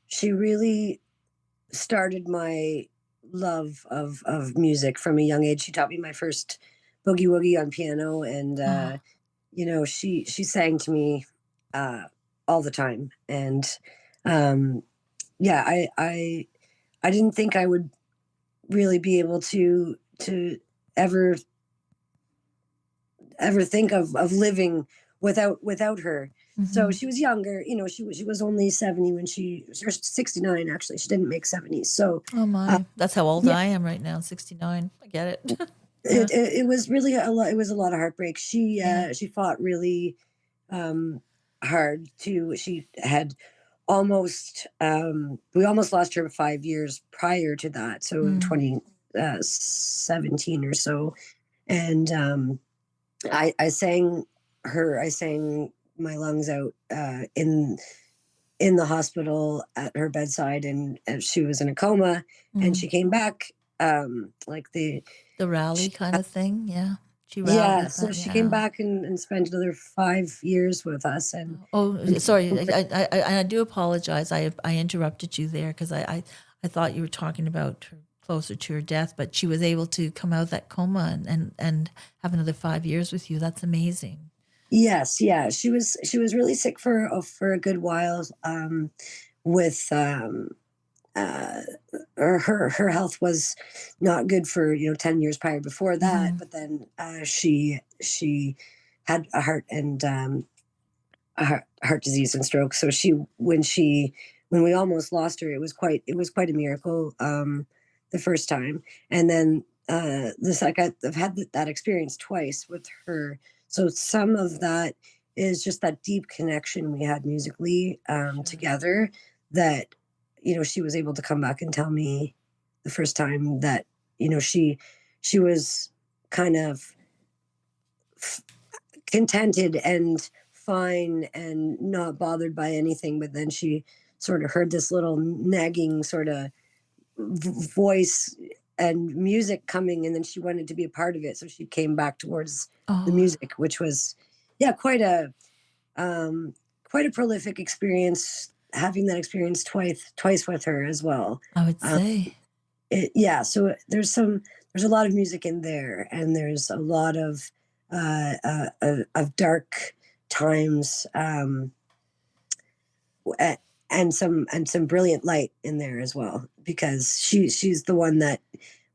Speaker 3: she really started my love of music from a young age. She taught me my first boogie woogie on piano, and
Speaker 2: Oh,
Speaker 3: she sang to me uh, all the time. And um, yeah, I didn't think I would really be able to ever think of living without her. So
Speaker 2: hmm.
Speaker 3: she was younger, she was only 70 when she was 69. Actually, she didn't make 70s. So
Speaker 2: Oh
Speaker 3: uh,
Speaker 2: my, that's how old
Speaker 3: yeah,
Speaker 2: I am right now. 69. I get it. Yeah.
Speaker 3: it was really a lot. It was a lot of heartbreak. She
Speaker 2: Yeah.
Speaker 3: she fought really um hard too. She had we almost lost her 5 years prior to that, so in
Speaker 2: Mm.
Speaker 3: 2017 or so. And I sang my lungs out in the hospital at her bedside, and she was in a coma, and
Speaker 2: Mm.
Speaker 3: she came back, like
Speaker 2: The rally
Speaker 3: she,
Speaker 2: kind of thing. Yeah. She
Speaker 3: yeah,
Speaker 2: rallied
Speaker 3: so
Speaker 2: that.
Speaker 3: she came
Speaker 2: Yeah.
Speaker 3: back and spent another 5 years with us.
Speaker 2: Oh,
Speaker 3: And
Speaker 2: sorry. I do apologize. I interrupted you there because I thought you were talking about her closer to her death, but she was able to come out of that coma and have another 5 years with you. That's amazing.
Speaker 3: Yes, yeah, she was really sick for a good while, with uh, her health was not good for 10 years prior before that.
Speaker 2: Hmm.
Speaker 3: But then she had a heart disease and stroke. So when we almost lost her, it was quite a miracle, the first time. And then the second, I've had that experience twice with her. So some of that is just that deep connection we had musically,
Speaker 2: Sure.
Speaker 3: together, that she was able to come back and tell me the first time that she was kind of contented and fine and not bothered by anything. But then she sort of heard this little nagging sort of voice and music coming, and then she wanted to be a part of it. So she came back towards the
Speaker 2: Oh,
Speaker 3: music, which was, yeah, um, quite a prolific experience. Having that experience twice with her as well.
Speaker 2: I would
Speaker 3: Um,
Speaker 2: say.
Speaker 3: yeah, so there's a lot of music in there, and there's a lot of dark times, and some brilliant light in there as well, because she's the one that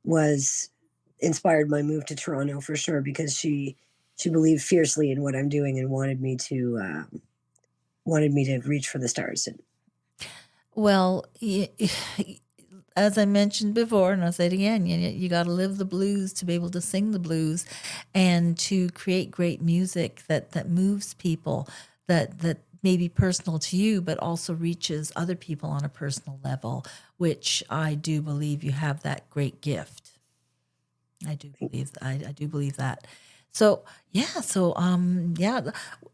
Speaker 3: was inspired my move to Toronto for sure, because she believed fiercely in what I'm doing and wanted me to reach for the stars. And
Speaker 2: Well, as I mentioned before, and I'll say it again, you got to live the blues to be able to sing the blues, and to create great music that moves people, that may be personal to you, but also reaches other people on a personal level, which I do believe you have that great gift. I do believe that. So yeah, yeah,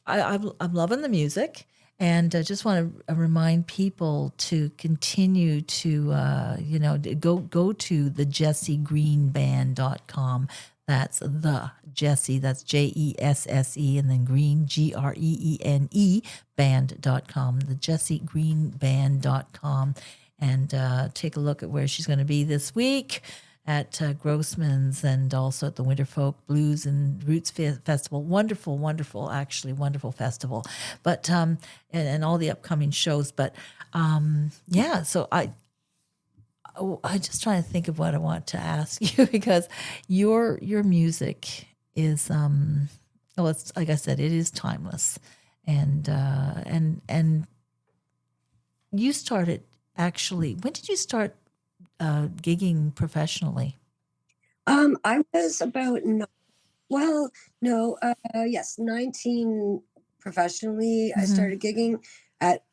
Speaker 2: I'm loving the music, and I just want to remind people to continue to go to the jessiegreenband.com. That's the Jessie, that's Jesse, and then Greene, Greene, band.com, the jessiegreenband.com, and take a look at where she's going to be this week. Grossmans, and also at the Winterfolk Blues and Roots Festival. Wonderful, actually wonderful festival. But and all the upcoming shows. But yeah, so I just trying to think of what I want to ask you because your music is well, it's like I said, it is timeless, and you started actually. When did you start gigging professionally?
Speaker 3: I was about yes, 19 professionally. I started gigging at.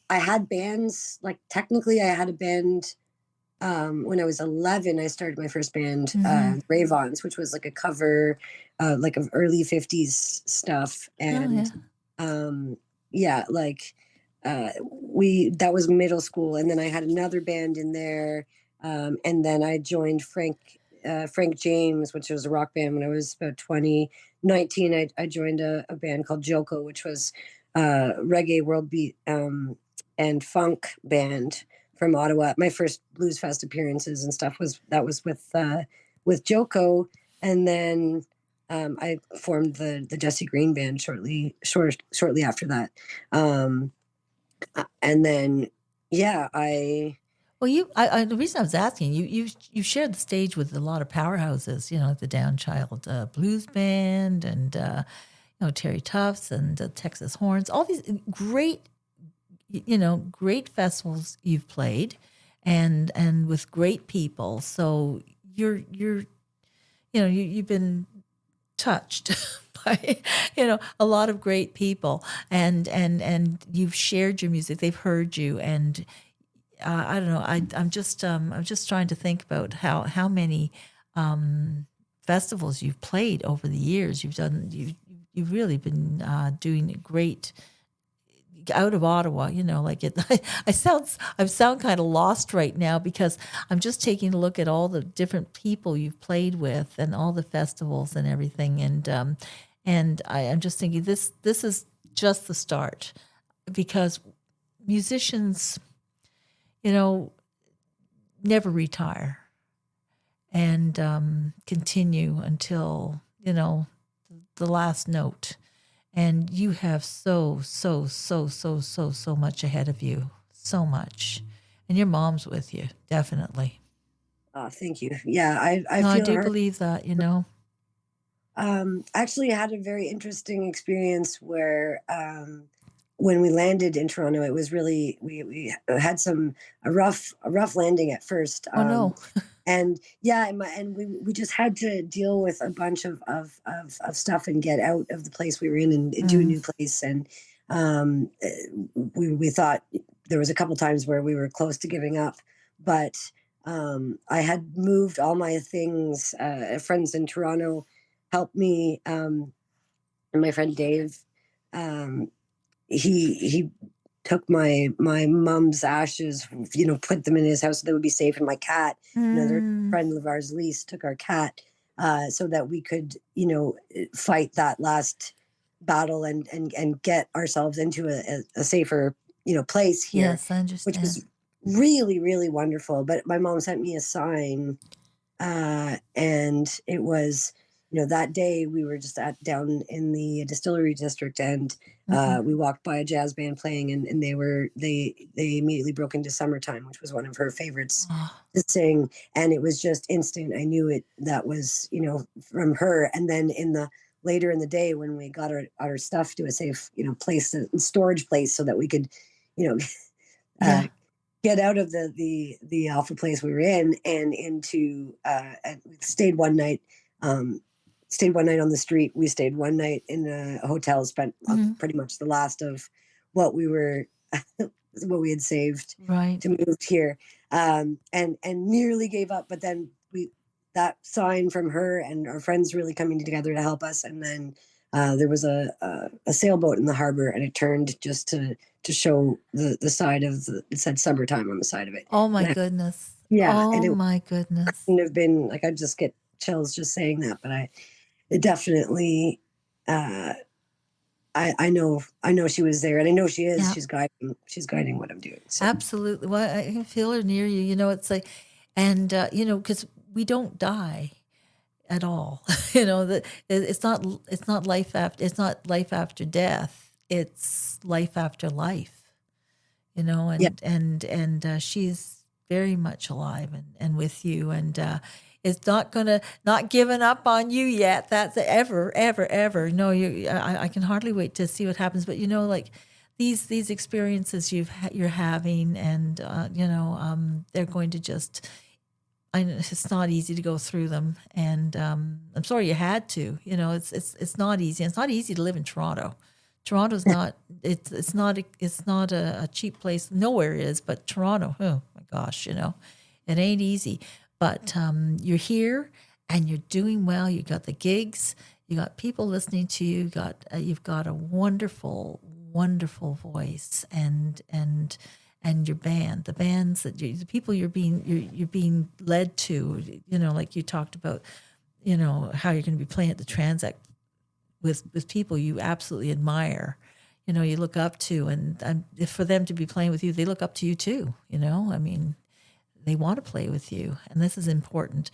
Speaker 3: I had bands. Like technically, I had a band. When I was 11, I started my first band, Ravons, which was like a cover, like of early 50s stuff. And like that was middle school. And then I had another band in there. And then I joined Frank James, which was a rock band when I was about 19. I joined a band called Joko, which was reggae, world beat, and funk band from Ottawa. My first Blues Fest appearances and stuff was with Joko, and then I formed the Jesse Green band shortly after that, and then
Speaker 2: Well, the reason I was asking you shared the stage with a lot of powerhouses, like the Downchild Blues Band and Terry Tufts and the Texas Horns, all these great festivals you've played, and with great people. So you've been touched by a lot of great people, and you've shared your music. They've heard you, and I don't know. I'm just trying to think about how many festivals you've played over the years. You've really been doing great out of Ottawa, like it. I sound kind of lost right now because I'm just taking a look at all the different people you've played with and all the festivals and everything, and I'm just thinking this is just the start, because musicians, never retire and continue until the last note. And you have so much ahead of you, so much. And your mom's with you, definitely.
Speaker 3: Oh, thank you. Yeah, I
Speaker 2: No, I
Speaker 3: feel
Speaker 2: do
Speaker 3: her.
Speaker 2: believe that,
Speaker 3: Actually, I had a very interesting experience where when we landed in Toronto, it was really we had a rough landing at first.
Speaker 2: Oh, no.
Speaker 3: And we just had to deal with a bunch of stuff and get out of the place we were in and do a new place. And we thought there was a couple times where we were close to giving up, but I had moved all my things. Friends in Toronto helped me, and my friend Dave, he took my mom's ashes, put them in his house so they would be safe. And my cat, another friend of ours, Lise, took our cat so that we could, fight that last battle and get ourselves into a safer, place here.
Speaker 2: Yes, I understand.
Speaker 3: Which was really, really wonderful. But my mom sent me a sign, and it was, that day we were just down in the distillery district, and we walked by a jazz band playing, and they immediately broke into Summertime, which was one of her favorites to sing. And it was just instant. I knew it, that was, from her. And then later in the day, when we got our stuff to a safe, place, storage place, so that we could, get out of the awful place we were in and into, and we stayed one night on the street. We stayed one night in a hotel, spent pretty much the last of what we had saved to move here, and nearly gave up. But then that sign from her and our friends really coming together to help us. And then there was a sailboat in the harbor, and it turned just to show the side of it said Summertime on the side of it.
Speaker 2: Oh my goodness.
Speaker 3: Yeah.
Speaker 2: Oh
Speaker 3: and
Speaker 2: my goodness.
Speaker 3: Couldn't have been like, I just get chills just saying that, but it definitely, I know she was there, and I know she is. Yeah. She's guiding what I'm doing. So.
Speaker 2: Absolutely. Well, I can feel her near you. It's like, and because we don't die at all. You know, that it's not life after death. It's life after life. You know, and she's very much alive and with you, and is not giving up on you yet. That's ever. No, I can hardly wait to see what happens. But you know, like these experiences you're having, and they're going to just. I know it's not easy to go through them, and I'm sorry you had to. You know, it's not easy. It's not easy to live in Toronto. Toronto's not. It's not a cheap place. Nowhere is, but Toronto. Oh my gosh, you know, it ain't easy. But you're here and you're doing well. You got the gigs. You got people listening to you. You've got a wonderful, wonderful voice, and your band, the bands the people you're being led to, you know, like you talked about, you know, how you're going to be playing at the Transact with people you absolutely admire, you know, you look up to, and for them to be playing with you, they look up to you too, you know, I mean, they want to play with you, and this is important.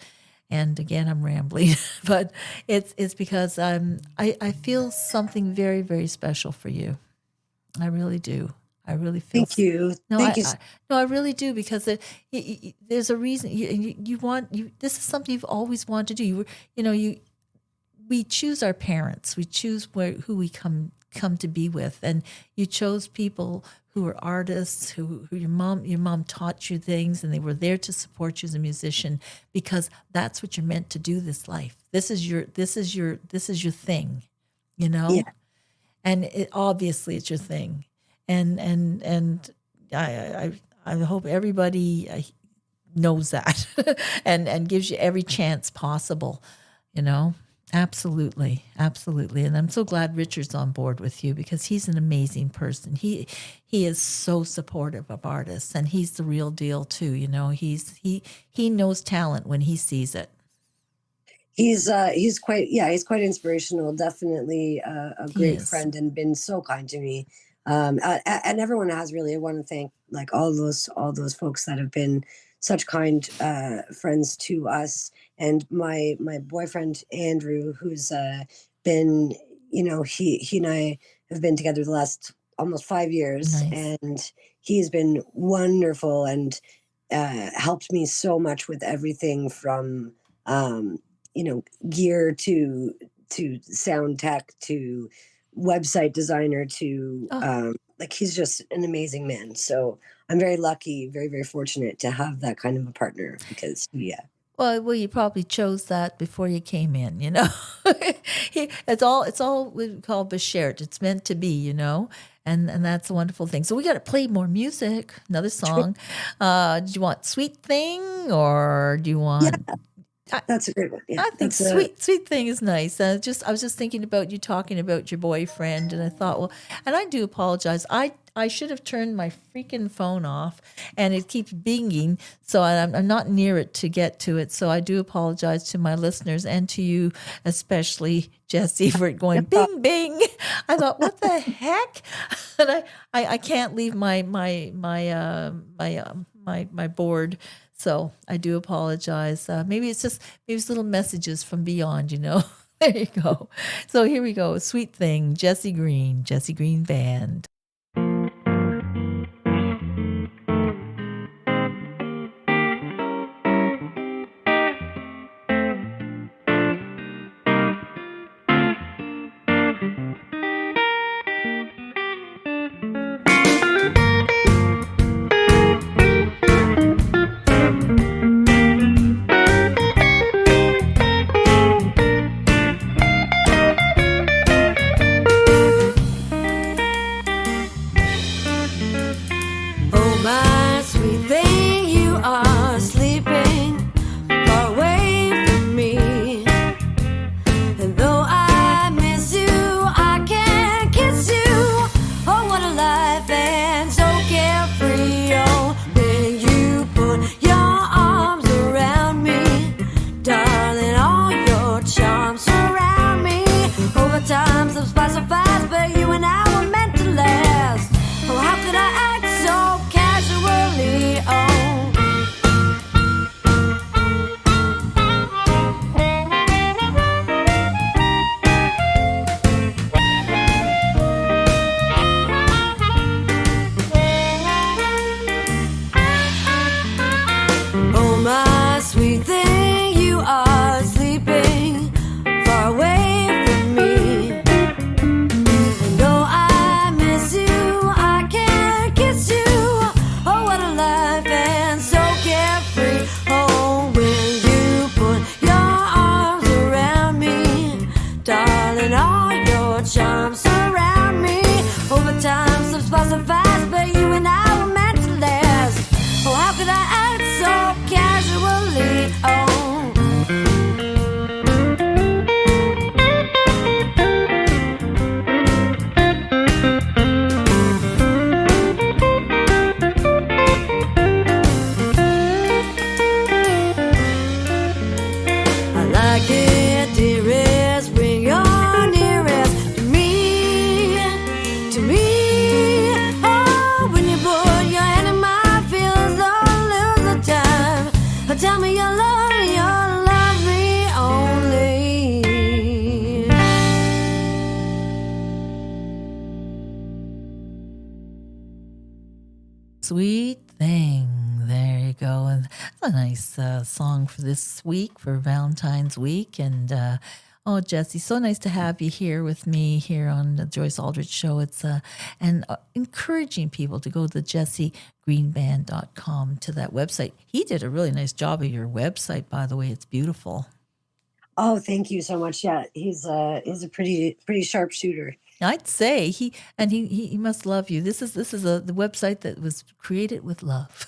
Speaker 2: And again, I'm rambling, but it's because I feel something very, very special for you. I really do. I really feel.
Speaker 3: Thank you.
Speaker 2: No,
Speaker 3: Thank you.
Speaker 2: I really do, because there's a reason you want. This is something you've always wanted to do. We choose our parents. We choose who we come to be with, and you chose people who are artists. Who your mom taught you things, and they were there to support you as a musician, because that's what you're meant to do. This life. This is your thing. You know,
Speaker 3: Yeah.
Speaker 2: And obviously it's your thing. And I hope everybody knows that and gives you every chance possible, you know. Absolutely. And I'm so glad Richard's on board with you, because he's an amazing person. He is so supportive of artists, and he's the real deal too. You know, he knows talent when he sees it.
Speaker 3: He's quite inspirational. Definitely a great friend, and been so kind to me. And everyone has really. I want to thank like all those folks that have been such kind friends to us. And my boyfriend Andrew, who's been, you know, he and I have been together the last almost 5 years,
Speaker 2: Nice.
Speaker 3: and he's been wonderful and helped me so much with everything from gear to sound tech to website designer to like he's just an amazing man. So I'm very lucky, very, very fortunate to have that kind of a partner, because
Speaker 2: Well, you probably chose that before you came in, you know. It's all we call beshert. It's meant to be, you know, and that's a wonderful thing. So we got to play more music. Another song. Do you want "Sweet Thing" or do you want?
Speaker 3: Yeah, that's a great one. Yeah,
Speaker 2: I think "Sweet Thing" is nice. I was just thinking about you talking about your boyfriend, and I thought, well, and I do apologize. I should have turned my freaking phone off, and it keeps binging, so I'm not near it to get to it. So I do apologize to my listeners and to you, especially Jesse, for it going bing bing. I thought, what the heck? And I can't leave my board. So I do apologize. Maybe it's little messages from beyond, you know. There you go. So here we go. "Sweet Thing," Jesse Greene Band.
Speaker 4: I darling, all your charms surround me. Over time, some sparks are fast, but you and I were meant to last. Oh, how could I act so casually? Oh. Tell me you love me only.
Speaker 2: Sweet thing. There you go. And that's a nice song for this week, for Valentine's week. And oh, Jesse, so nice to have you here with me here on the Joyce Aldrich Show. It's and encouraging people to go to the jessegreenband.com, to that website. He did a really nice job of your website, by the way. It's beautiful.
Speaker 3: Oh, thank you so much. Yeah, he's a pretty sharp shooter.
Speaker 2: I'd say he must love you. This is the website that was created with love.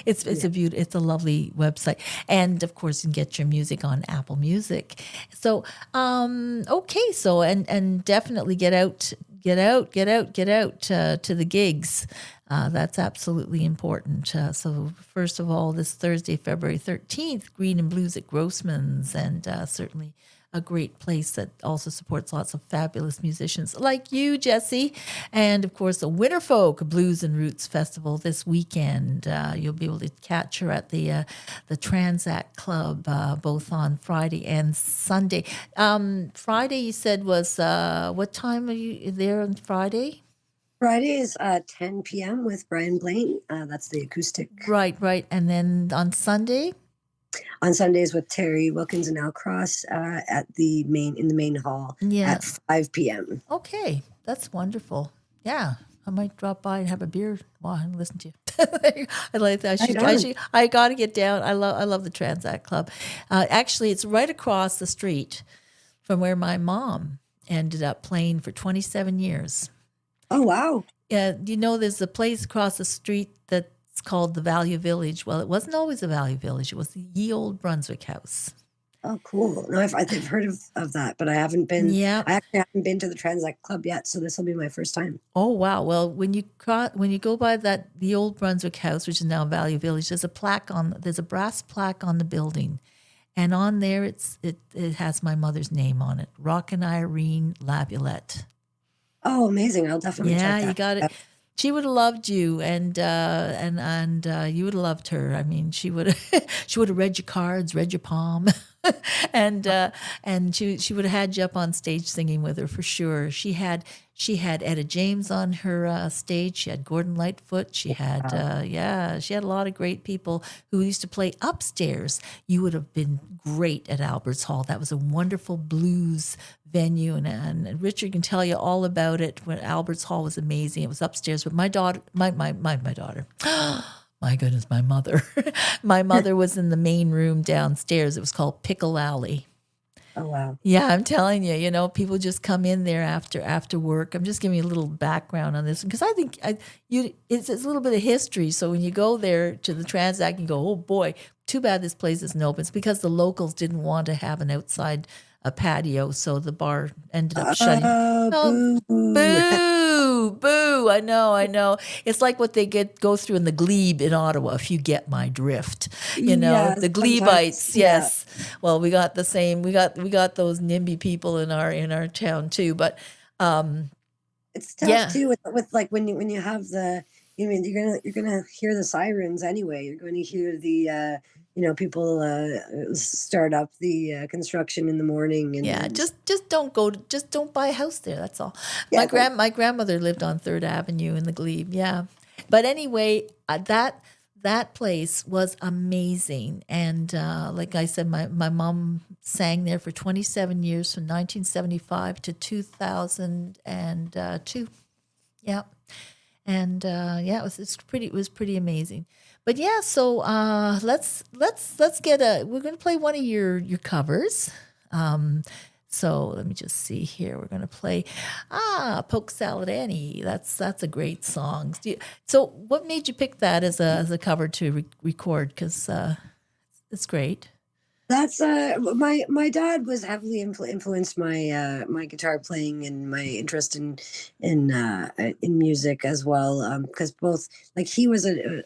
Speaker 2: It's a lovely website, and of course you can get your music on Apple Music. So okay, so and definitely get out to the gigs. That's absolutely important. So first of all, this Thursday, February 13th, Greene and Bleus at Grossmans, and certainly a great place that also supports lots of fabulous musicians like you, Jesse. And of course, the Winterfolk Blues and Roots Festival this weekend. You'll be able to catch her at the Transact Club, both on Friday and Sunday. Friday, you said, was what time are you there on Friday?
Speaker 3: Friday is 10 p.m. with Brian Blaine. That's the acoustic.
Speaker 2: Right. And then on Sunday?
Speaker 3: On Sundays with Terry Wilkins and Al Cross in the main hall at 5 p.m.
Speaker 2: Okay, that's wonderful. Yeah, I might drop by and have a beer while I listen to you. I like that. I got to get down. I love the Transact Club. Actually, it's right across the street from where my mom ended up playing for 27 years.
Speaker 3: Oh, wow.
Speaker 2: Yeah, there's a place across the street that's called the Value Village. Well, it wasn't always a Value Village. It was the Ye Old Brunswick House.
Speaker 3: Oh, cool. No, I've heard of that, but I haven't been.
Speaker 2: Yeah,
Speaker 3: I actually haven't been to the Transact Club yet, so this will be my first time.
Speaker 2: Oh, wow. Well, when you go by the Old Brunswick House, which is now Value Village, there's a brass plaque on the building, and on there it has my mother's name on it, Rockin' Irene Laviolette.
Speaker 3: Oh, amazing! I'll definitely check that.
Speaker 2: Yeah, you got it. She would have loved you, and you would have loved her. I mean, she would have read your cards, read your palm, and she would have had you up on stage singing with her for sure. She had Etta James on her stage. She had Gordon Lightfoot. She had she had a lot of great people who used to play upstairs. You would have been great at Albert's Hall. That was a wonderful blues venue, and Richard can tell you all about it. When Albert's Hall was amazing. It was upstairs, but my daughter, my daughter, my goodness, my mother, my mother was in the main room downstairs. It was called Pickle Alley.
Speaker 3: Oh, wow.
Speaker 2: Yeah, I'm telling you, people just come in there after work. I'm just giving you a little background on this because I think it's a little bit of history. So when you go there to the Transact, you go, oh boy, too bad this place isn't open. It's because the locals didn't want to have an outside patio, so the bar ended up shutting.
Speaker 3: Oh,
Speaker 2: Boo! I know. It's like what they go through in the glebe in Ottawa, if you get my drift.
Speaker 3: Yes,
Speaker 2: the glebites. Yes. Well, we got the same. We got those NIMBY people in our town too. But
Speaker 3: it's tough too with like when you have the. I mean, you're gonna hear the sirens anyway. You're going to hear the people start up the construction in the morning. And
Speaker 2: just don't buy a house there. That's all.
Speaker 3: Yeah,
Speaker 2: My grandmother lived on 3rd Avenue in the glebe. Yeah, but anyway, that place was amazing. And like I said, my mom sang there for 27 years, from 1975 to 2002. Yeah. And it was pretty amazing. But yeah, so let's get we're going to play one of your covers. So let me just see here. We're going to play Poke Salad Annie. That's a great song. So what made you pick that as a cover to record? Because it's great.
Speaker 3: That's my dad was heavily influenced my my guitar playing and my interest in music as well, because both, like, he was a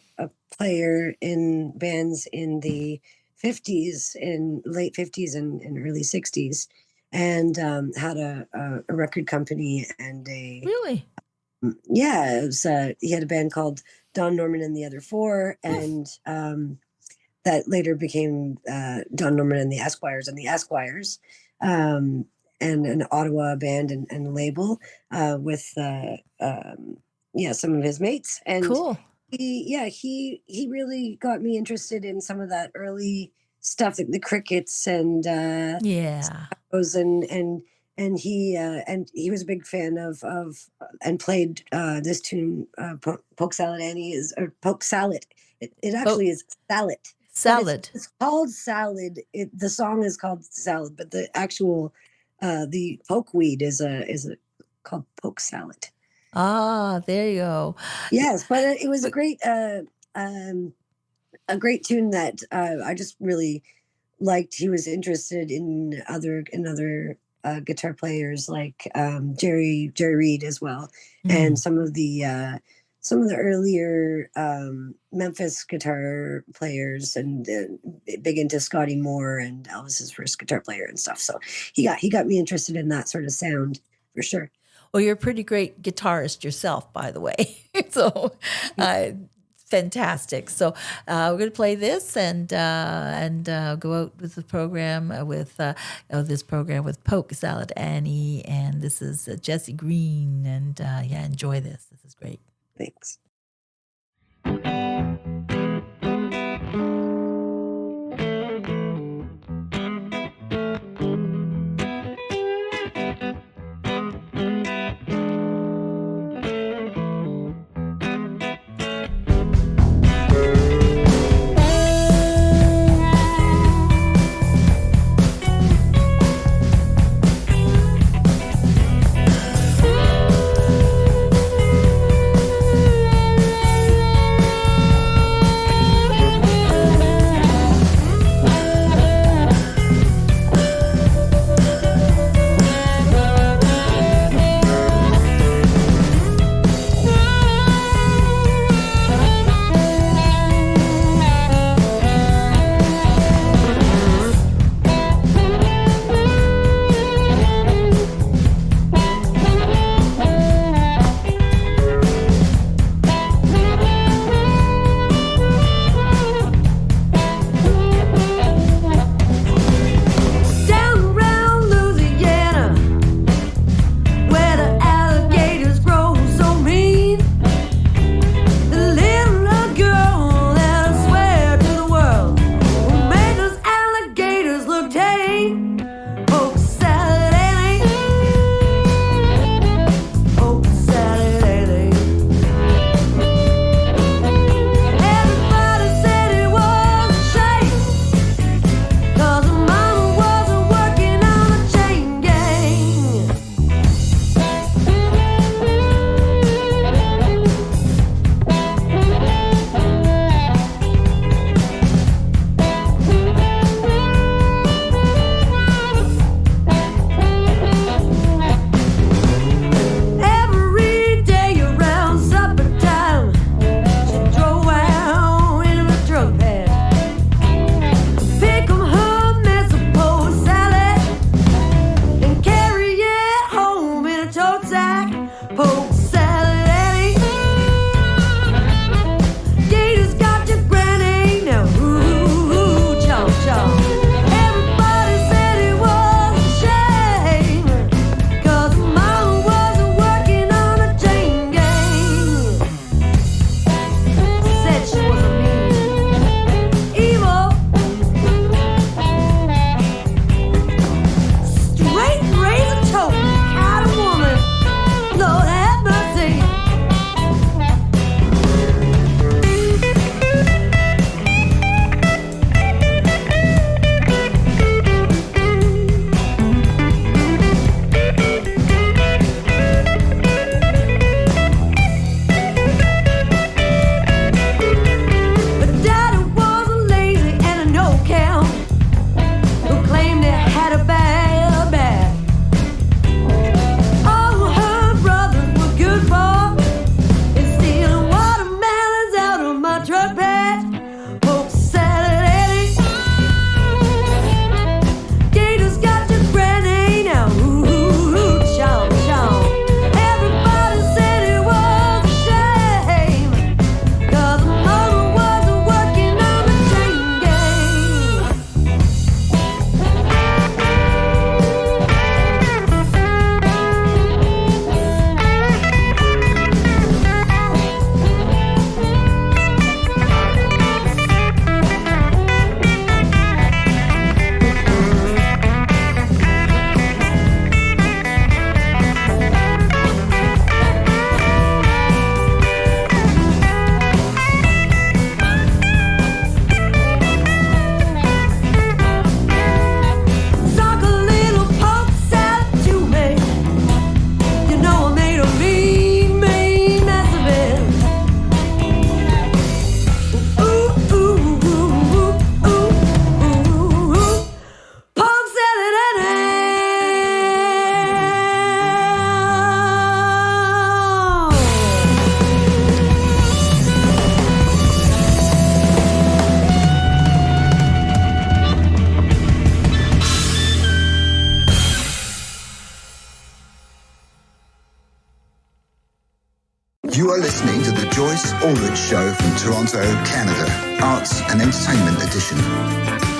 Speaker 3: player in bands in the 50s, in late 50s and early 60s, and had a record company and a
Speaker 2: Really?
Speaker 3: yeah, it was, he had a band called Don Norman and the Other Four, and that later became Don Norman and the Esquires, and an Ottawa band and label with some of his mates. And
Speaker 2: Cool.
Speaker 3: he really got me interested in some of that early stuff, like the Crickets and
Speaker 2: Yeah.
Speaker 3: and he was a big fan of and played this tune, Poke Salad Annie, is, or Poke Salad. It actually is Salad.
Speaker 2: Salad.
Speaker 3: It's called Salad. The song is called Salad, but the actual the pokeweed is called Poke Salad.
Speaker 2: There you go.
Speaker 3: Yes, but it was a great tune that I just really liked. He was interested in other guitar players, like Jerry Reed as well, and some of the earlier Memphis guitar players, and big into Scotty Moore and Elvis's first guitar player and stuff. So he got me interested in that sort of sound for sure.
Speaker 2: Well, you're a pretty great guitarist yourself, by the way. So fantastic. So we're going to play this and go out with the program with Poke Salad Annie, and this is Jesse Greene, and enjoy this. This is great.
Speaker 3: Thanks.
Speaker 1: You are listening to the Joyce Ulrich Show from Toronto, Canada, Arts and Entertainment Edition.